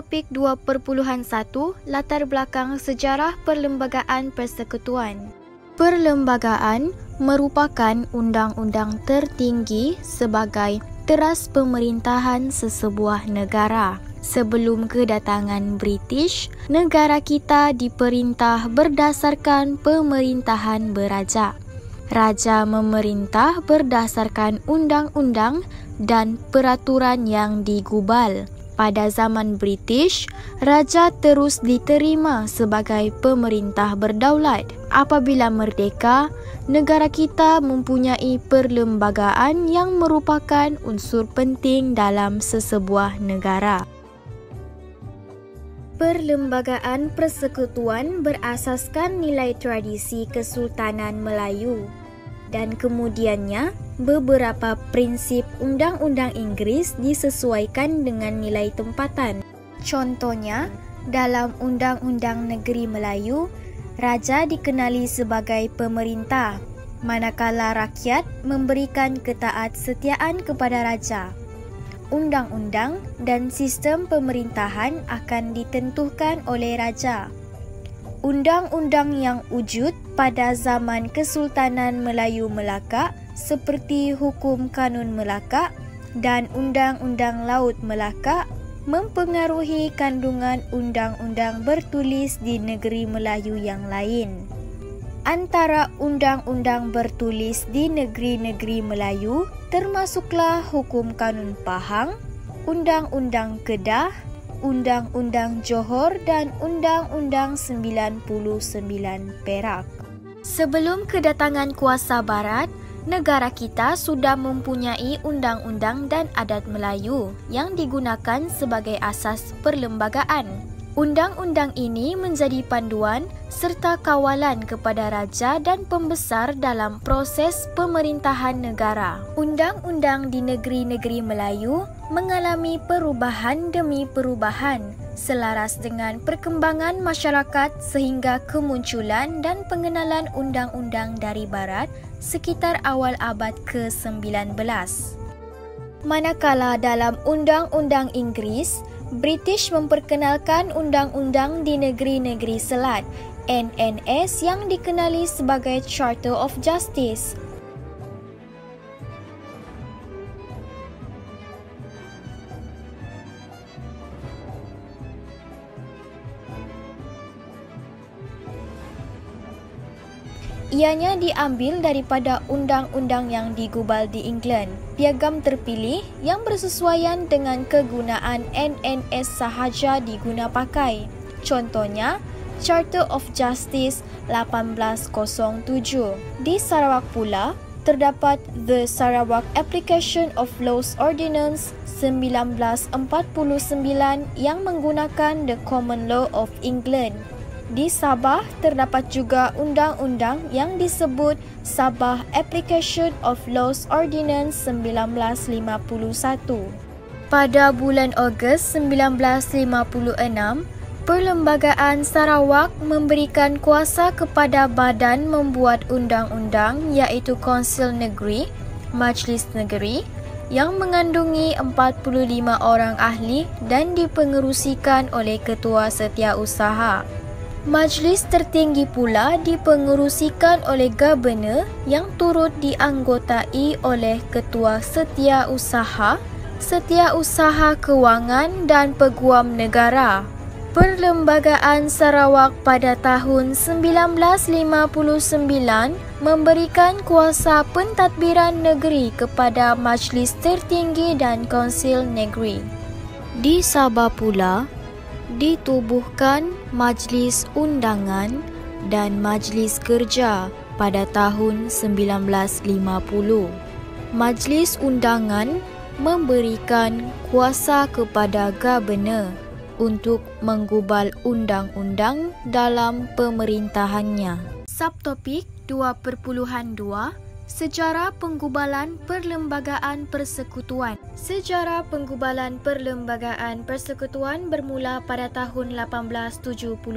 Subtopik 2.1 Latar belakang sejarah Perlembagaan Persekutuan. Perlembagaan merupakan undang-undang tertinggi sebagai teras pemerintahan sesebuah negara. Sebelum kedatangan British, negara kita diperintah berdasarkan pemerintahan beraja. Raja memerintah berdasarkan undang-undang dan peraturan yang digubal. Pada zaman British, raja terus diterima sebagai pemerintah berdaulat. Apabila merdeka, negara kita mempunyai perlembagaan yang merupakan unsur penting dalam sesebuah negara. Perlembagaan persekutuan berasaskan nilai tradisi Kesultanan Melayu dan kemudiannya beberapa prinsip Undang-Undang Inggeris disesuaikan dengan nilai tempatan. Contohnya, dalam Undang-Undang Negeri Melayu, raja dikenali sebagai pemerintah, manakala rakyat memberikan ketaat-setiaan kepada raja. Undang-undang dan sistem pemerintahan akan ditentukan oleh raja. Undang-undang yang wujud pada zaman Kesultanan Melayu Melaka seperti Hukum Kanun Melaka dan Undang-Undang Laut Melaka mempengaruhi kandungan undang-undang bertulis di negeri Melayu yang lain. Antara undang-undang bertulis di negeri-negeri Melayu termasuklah Hukum Kanun Pahang, Undang-Undang Kedah, Undang-Undang Johor dan Undang-Undang 99 Perak. Sebelum kedatangan kuasa barat, negara kita sudah mempunyai undang-undang dan adat Melayu yang digunakan sebagai asas perlembagaan. Undang-undang ini menjadi panduan serta kawalan kepada raja dan pembesar dalam proses pemerintahan negara. Undang-undang di negeri-negeri Melayu mengalami perubahan demi perubahan selaras dengan perkembangan masyarakat sehingga kemunculan dan pengenalan undang-undang dari barat sekitar awal abad ke-19. Manakala dalam Undang-Undang Inggeris, British memperkenalkan undang-undang di negeri-negeri Selat, NNS yang dikenali sebagai Charter of Justice. Ianya diambil daripada undang-undang yang digubal di England. Piagam terpilih yang bersesuaian dengan kegunaan NNS sahaja diguna pakai. Contohnya, Charter of Justice 1807. Di Sarawak pula, terdapat The Sarawak Application of Laws Ordinance 1949 yang menggunakan the Common Law of England. Di Sabah, terdapat juga undang-undang yang disebut Sabah Application of Laws Ordinance 1951. Pada bulan Ogos 1956, Perlembagaan Sarawak memberikan kuasa kepada badan membuat undang-undang iaitu Konsil Negeri, Majlis Negeri yang mengandungi 45 orang ahli dan dipengerusikan oleh Ketua Setiausaha. Majlis tertinggi pula dipengerusikan oleh Governor yang turut dianggotai oleh Ketua Setiausaha, Setiausaha Kewangan dan Peguam Negara. Perlembagaan Sarawak pada tahun 1959 memberikan kuasa pentadbiran negeri kepada Majlis Tertinggi dan Konsil Negeri. Di Sabah pula, ditubuhkan Majlis Undangan dan Majlis Kerja pada tahun 1950. Majlis Undangan memberikan kuasa kepada Governor untuk menggubal undang-undang dalam pemerintahannya. Subtopik 2.2 Sejarah Penggubalan Perlembagaan Persekutuan. Sejarah penggubalan Perlembagaan Persekutuan bermula pada tahun 1877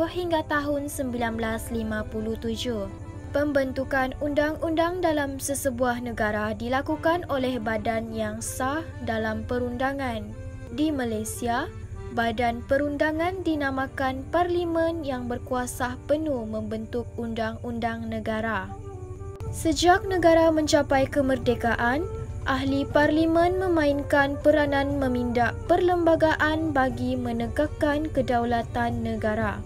hingga tahun 1957. Pembentukan undang-undang dalam sesebuah negara dilakukan oleh badan yang sah dalam perundangan. Di Malaysia, badan perundangan dinamakan Parlimen yang berkuasa penuh membentuk undang-undang negara. Sejak negara mencapai kemerdekaan, ahli parlimen memainkan peranan memindak perlembagaan bagi menegakkan kedaulatan negara.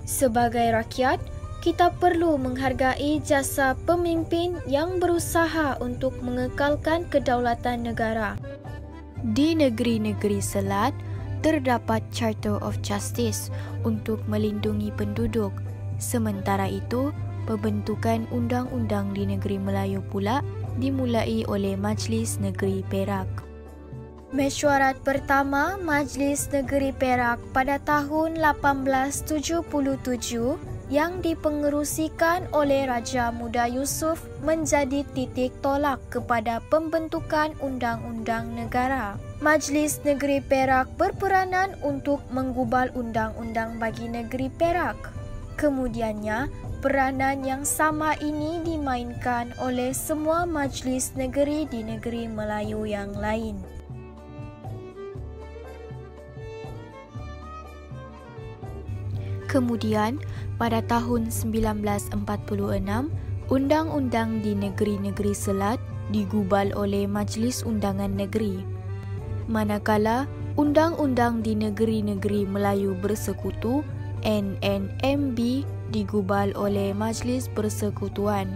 Sebagai rakyat, kita perlu menghargai jasa pemimpin yang berusaha untuk mengekalkan kedaulatan negara. Di negeri-negeri Selat, terdapat Charter of Justice untuk melindungi penduduk. Sementara itu, pembentukan undang-undang di negeri Melayu pula dimulai oleh Majlis Negeri Perak. Mesyuarat pertama Majlis Negeri Perak pada tahun 1877 yang dipengerusikan oleh Raja Muda Yusof menjadi titik tolak kepada pembentukan undang-undang negara. Majlis Negeri Perak berperanan untuk menggubal undang-undang bagi negeri Perak. Kemudiannya, peranan yang sama ini dimainkan oleh semua majlis negeri di negeri Melayu yang lain. Kemudian, pada tahun 1946, undang-undang di negeri-negeri Selat digubal oleh Majlis Undangan Negeri. Manakala undang-undang di negeri-negeri Melayu Bersekutu NNMB digubal oleh Majlis Persekutuan.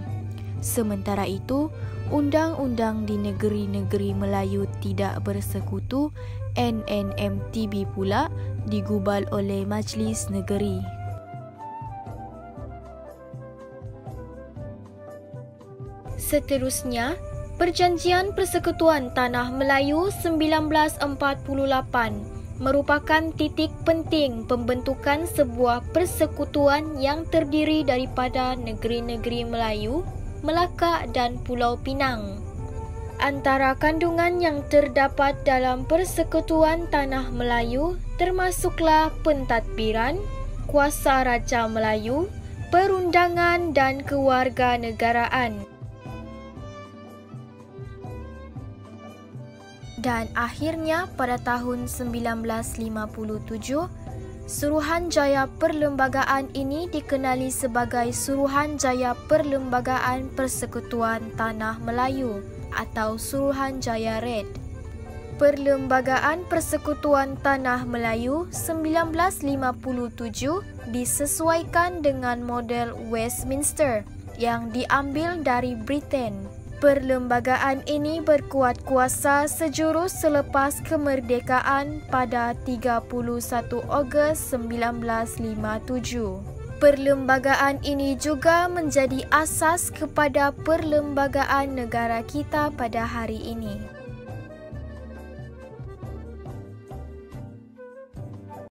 Sementara itu, undang-undang di negeri-negeri Melayu Tidak Bersekutu NNMTB pula digubal oleh Majlis Negeri. Seterusnya, Perjanjian Persekutuan Tanah Melayu 1948 merupakan titik penting pembentukan sebuah persekutuan yang terdiri daripada negeri-negeri Melayu, Melaka dan Pulau Pinang. Antara kandungan yang terdapat dalam Persekutuan Tanah Melayu termasuklah pentadbiran, kuasa Raja Melayu, perundangan dan kewarganegaraan. Dan akhirnya pada tahun 1957, Suruhanjaya Perlembagaan ini dikenali sebagai Suruhanjaya Perlembagaan Persekutuan Tanah Melayu atau Suruhanjaya Red. Perlembagaan Persekutuan Tanah Melayu 1957 disesuaikan dengan model Westminster yang diambil dari Britain. Perlembagaan ini berkuat kuasa sejurus selepas kemerdekaan pada 31 Ogos 1957. Perlembagaan ini juga menjadi asas kepada perlembagaan negara kita pada hari ini.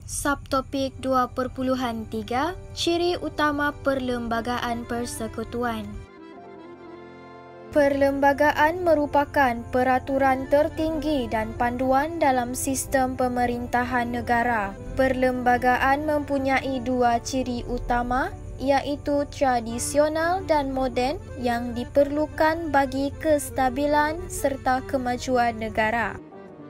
Subtopik 2.3 Ciri utama perlembagaan persekutuan. Perlembagaan merupakan peraturan tertinggi dan panduan dalam sistem pemerintahan negara. Perlembagaan mempunyai dua ciri utama, iaitu tradisional dan moden yang diperlukan bagi kestabilan serta kemajuan negara.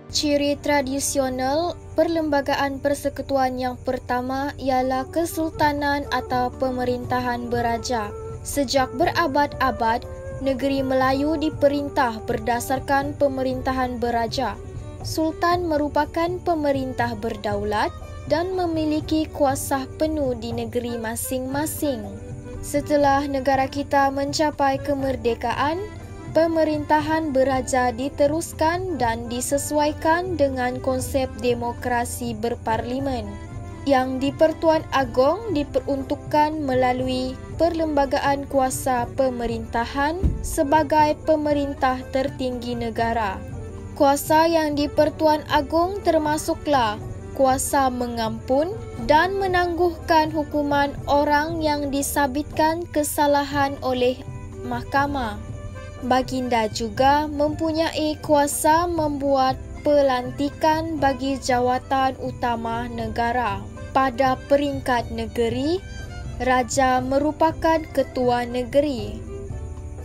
Ciri tradisional perlembagaan persekutuan yang pertama ialah kesultanan atau pemerintahan beraja. Sejak berabad-abad, negeri Melayu diperintah berdasarkan pemerintahan beraja. Sultan merupakan pemerintah berdaulat dan memiliki kuasa penuh di negeri masing-masing. Setelah negara kita mencapai kemerdekaan, pemerintahan beraja diteruskan dan disesuaikan dengan konsep demokrasi berparlimen, yang di-Pertuan Agong diperuntukkan melalui Perlembagaan Kuasa Pemerintahan sebagai pemerintah tertinggi negara. Kuasa yang di-Pertuan Agong termasuklah kuasa mengampun dan menangguhkan hukuman orang yang disabitkan kesalahan oleh mahkamah. Baginda juga mempunyai kuasa membuat pelantikan bagi jawatan utama negara. Pada peringkat negeri, Raja merupakan ketua negeri.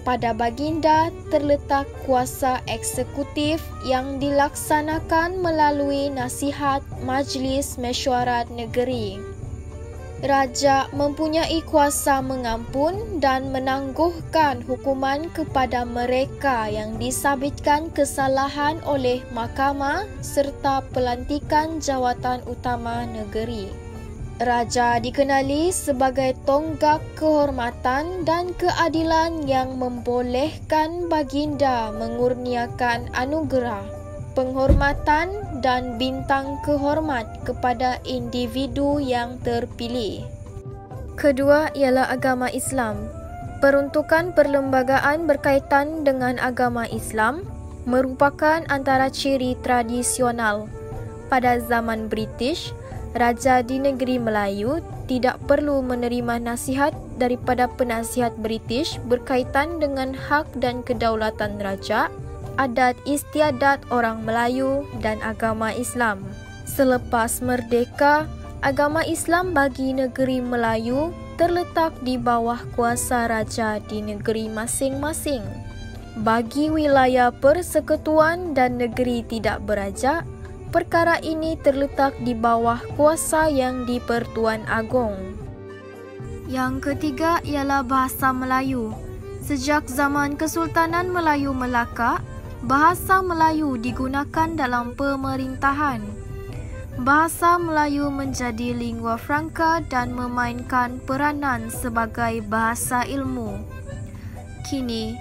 pada baginda terletak kuasa eksekutif yang dilaksanakan melalui nasihat Majlis Mesyuarat Negeri. Raja mempunyai kuasa mengampun dan menangguhkan hukuman kepada mereka yang disabitkan kesalahan oleh mahkamah serta pelantikan jawatan utama negeri. Raja dikenali sebagai tonggak kehormatan dan keadilan yang membolehkan baginda mengurniakan anugerah, penghormatan dan bintang kehormat kepada individu yang terpilih. Kedua ialah agama Islam. Peruntukan perlembagaan berkaitan dengan agama Islam merupakan antara ciri tradisional. Pada zaman British, Raja di negeri Melayu tidak perlu menerima nasihat daripada penasihat British berkaitan dengan hak dan kedaulatan raja, adat istiadat orang Melayu dan agama Islam. Selepas merdeka, agama Islam bagi negeri Melayu terletak di bawah kuasa raja di negeri masing-masing. Bagi wilayah persekutuan dan negeri tidak beraja, perkara ini terletak di bawah kuasa yang di-Pertuan Agong. Yang ketiga ialah bahasa Melayu. Sejak zaman Kesultanan Melayu Melaka, bahasa Melayu digunakan dalam pemerintahan. Bahasa Melayu menjadi lingua franca dan memainkan peranan sebagai bahasa ilmu. Kini,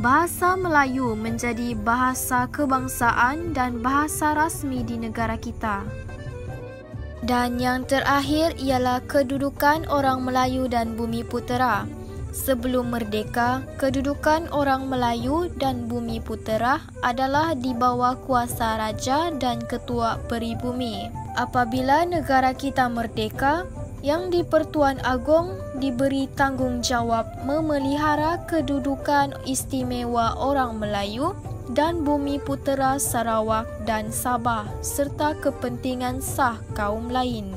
bahasa Melayu menjadi bahasa kebangsaan dan bahasa rasmi di negara kita. Dan yang terakhir ialah kedudukan orang Melayu dan Bumiputera. Sebelum merdeka, kedudukan orang Melayu dan Bumiputera adalah di bawah kuasa raja dan ketua peribumi. Apabila negara kita merdeka, yang di-Pertuan Agong diberi tanggungjawab memelihara kedudukan istimewa orang Melayu dan Bumiputera Sarawak dan Sabah serta kepentingan sah kaum lain.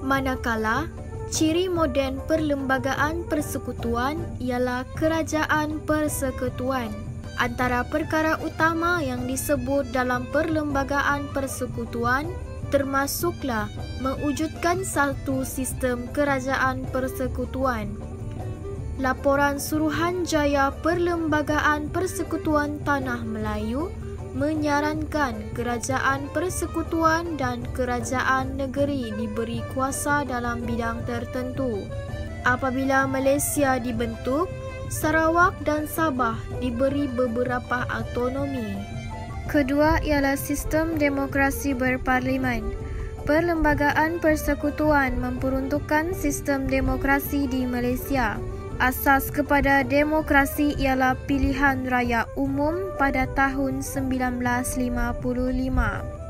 Manakala, ciri moden perlembagaan persekutuan ialah kerajaan persekutuan. Antara perkara utama yang disebut dalam perlembagaan persekutuan termasuklah mewujudkan satu sistem kerajaan persekutuan. Laporan Suruhanjaya Perlembagaan Persekutuan Tanah Melayu menyarankan kerajaan persekutuan dan kerajaan negeri diberi kuasa dalam bidang tertentu. Apabila Malaysia dibentuk, Sarawak dan Sabah diberi beberapa autonomi. Kedua ialah sistem demokrasi berparlimen. Perlembagaan persekutuan memperuntukkan sistem demokrasi di Malaysia. Asas kepada demokrasi ialah pilihan raya umum pada tahun 1955.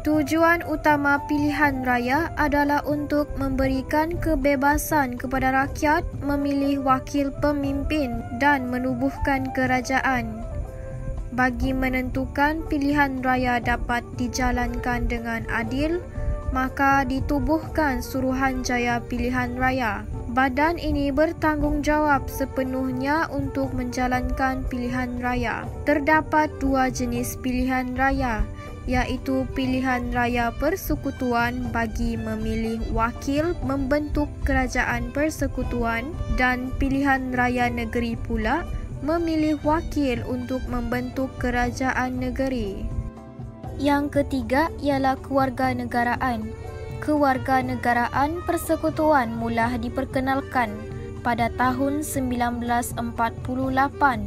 Tujuan utama pilihan raya adalah untuk memberikan kebebasan kepada rakyat memilih wakil pemimpin dan menubuhkan kerajaan. Bagi menentukan pilihan raya dapat dijalankan dengan adil, maka ditubuhkan Suruhanjaya Pilihan Raya. Badan ini bertanggungjawab sepenuhnya untuk menjalankan pilihan raya. Terdapat dua jenis pilihan raya, iaitu pilihan raya persekutuan bagi memilih wakil membentuk kerajaan persekutuan dan pilihan raya negeri pula memilih wakil untuk membentuk kerajaan negeri. Yang ketiga ialah kewarganegaraan. Kewarganegaraan persekutuan mula diperkenalkan pada tahun 1948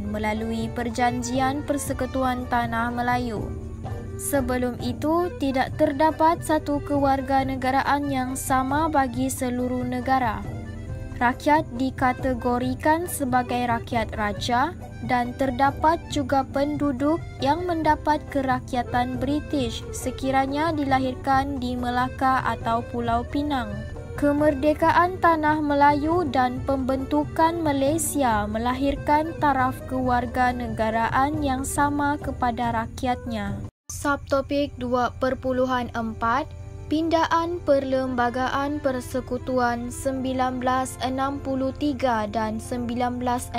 melalui Perjanjian Persekutuan Tanah Melayu. Sebelum itu, tidak terdapat satu kewarganegaraan yang sama bagi seluruh negara. Rakyat dikategorikan sebagai rakyat raja dan terdapat juga penduduk yang mendapat kerakyatan British sekiranya dilahirkan di Melaka atau Pulau Pinang. Kemerdekaan Tanah Melayu dan pembentukan Malaysia melahirkan taraf kewarganegaraan yang sama kepada rakyatnya. Subtopik 2.4 Pindaan Perlembagaan Persekutuan 1963 dan 1965.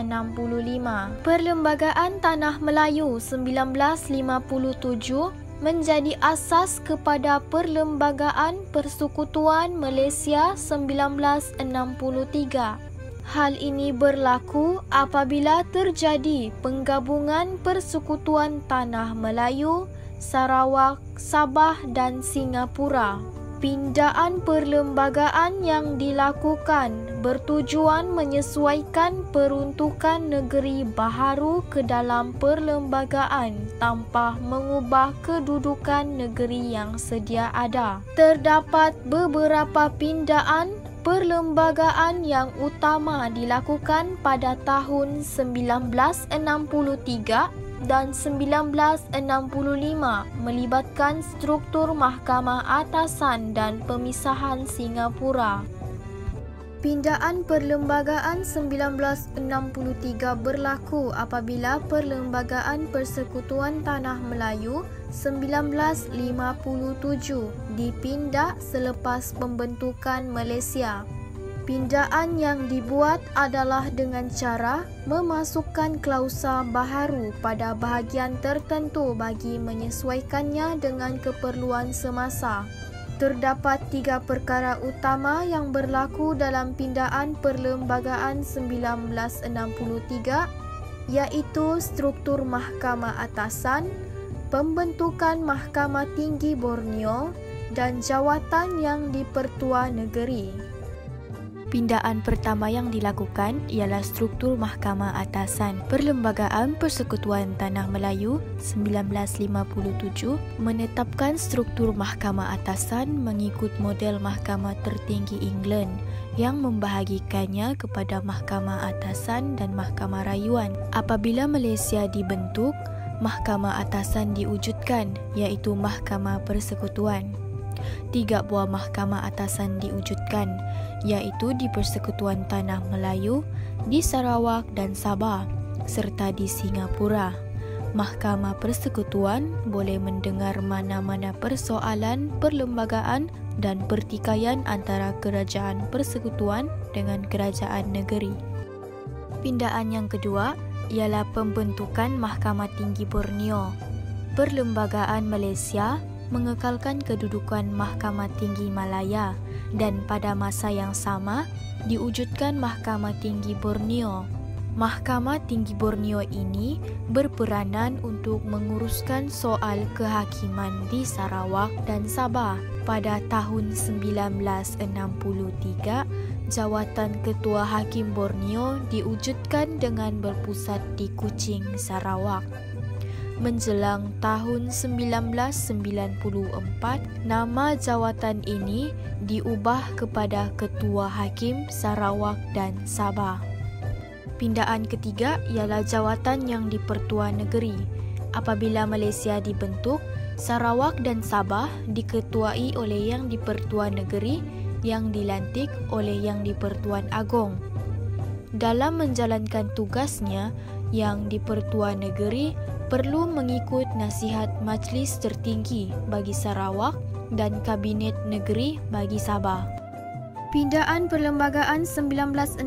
Perlembagaan Tanah Melayu 1957 menjadi asas kepada Perlembagaan Persekutuan Malaysia 1963. Hal ini berlaku apabila terjadi penggabungan Persekutuan Tanah Melayu, Sarawak, Sabah dan Singapura. Pindaan perlembagaan yang dilakukan bertujuan menyesuaikan peruntukan negeri baharu ke dalam perlembagaan tanpa mengubah kedudukan negeri yang sedia ada. Terdapat beberapa pindaan perlembagaan yang utama dilakukan pada tahun 1963 dan 1965 melibatkan struktur Mahkamah Atasan dan Pemisahan Singapura. Pindaan Perlembagaan 1963 berlaku apabila Perlembagaan Persekutuan Tanah Melayu 1957 dipindah selepas pembentukan Malaysia. Pindaan yang dibuat adalah dengan cara memasukkan klausa baharu pada bahagian tertentu bagi menyesuaikannya dengan keperluan semasa. Terdapat 3 perkara utama yang berlaku dalam pindaan Perlembagaan 1963, iaitu struktur Mahkamah Atasan, pembentukan Mahkamah Tinggi Borneo dan jawatan yang di-Pertua Negeri. Pindaan pertama yang dilakukan ialah struktur Mahkamah Atasan. Perlembagaan Persekutuan Tanah Melayu 1957 menetapkan struktur Mahkamah Atasan mengikut model Mahkamah Tertinggi England yang membahagikannya kepada Mahkamah Atasan dan Mahkamah Rayuan. Apabila Malaysia dibentuk, Mahkamah Atasan diwujudkan, iaitu Mahkamah Persekutuan. 3 buah Mahkamah Atasan diwujudkan, iaitu di Persekutuan Tanah Melayu, di Sarawak dan Sabah, serta di Singapura. Mahkamah Persekutuan boleh mendengar mana-mana persoalan perlembagaan dan pertikaian antara kerajaan persekutuan dengan kerajaan negeri. Pindaan yang kedua ialah pembentukan Mahkamah Tinggi Borneo. Perlembagaan Malaysia mengekalkan kedudukan Mahkamah Tinggi Malaya dan pada masa yang sama diwujudkan Mahkamah Tinggi Borneo. Mahkamah Tinggi Borneo ini berperanan untuk menguruskan soal kehakiman di Sarawak dan Sabah. Pada tahun 1963, jawatan Ketua Hakim Borneo diwujudkan dengan berpusat di Kuching, Sarawak. Menjelang tahun 1994, nama jawatan ini diubah kepada Ketua Hakim Sarawak dan Sabah. Pindaan ketiga ialah jawatan yang di-Pertua Negeri. Apabila Malaysia dibentuk, Sarawak dan Sabah diketuai oleh Yang di-Pertua Negeri yang dilantik oleh Yang di-Pertuan Agong. Dalam menjalankan tugasnya, Yang di-Pertua Negeri perlu mengikut nasihat Majlis Tertinggi bagi Sarawak dan Kabinet Negeri bagi Sabah. Pindaan Perlembagaan 1965.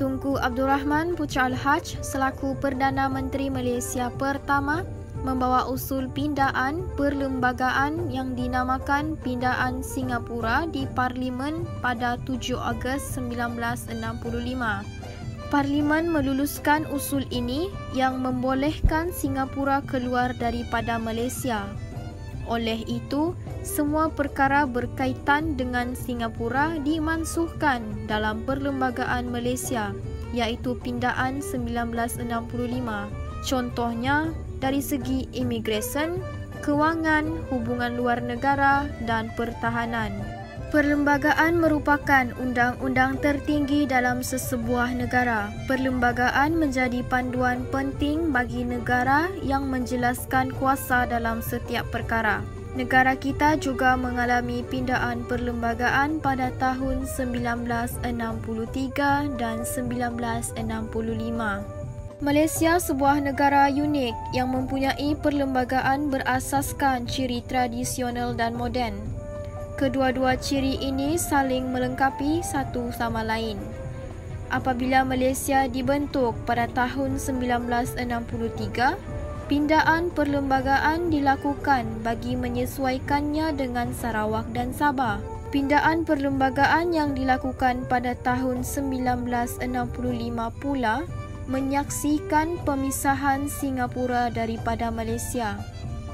Tunku Abdul Rahman Putra Al-Haj selaku Perdana Menteri Malaysia pertama membawa usul pindaan perlembagaan yang dinamakan Pindaan Singapura di Parlimen pada 7 Ogos 1965. Parlimen meluluskan usul ini yang membolehkan Singapura keluar daripada Malaysia. Oleh itu, semua perkara berkaitan dengan Singapura dimansuhkan dalam Perlembagaan Malaysia, iaitu Pindaan 1965. Contohnya, dari segi imigresen, kewangan, hubungan luar negara dan pertahanan. Perlembagaan merupakan undang-undang tertinggi dalam sesebuah negara. Perlembagaan menjadi panduan penting bagi negara yang menjelaskan kuasa dalam setiap perkara. Negara kita juga mengalami pindaan perlembagaan pada tahun 1963 dan 1965. Malaysia sebuah negara unik yang mempunyai perlembagaan berasaskan ciri tradisional dan moden. Kedua-dua ciri ini saling melengkapi satu sama lain. Apabila Malaysia dibentuk pada tahun 1963, pindaan perlembagaan dilakukan bagi menyesuaikannya dengan Sarawak dan Sabah. Pindaan perlembagaan yang dilakukan pada tahun 1965 pula menyaksikan pemisahan Singapura daripada Malaysia.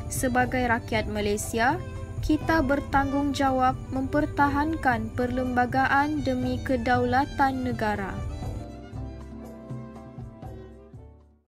Sebagai rakyat Malaysia, kita bertanggungjawab mempertahankan perlembagaan demi kedaulatan negara.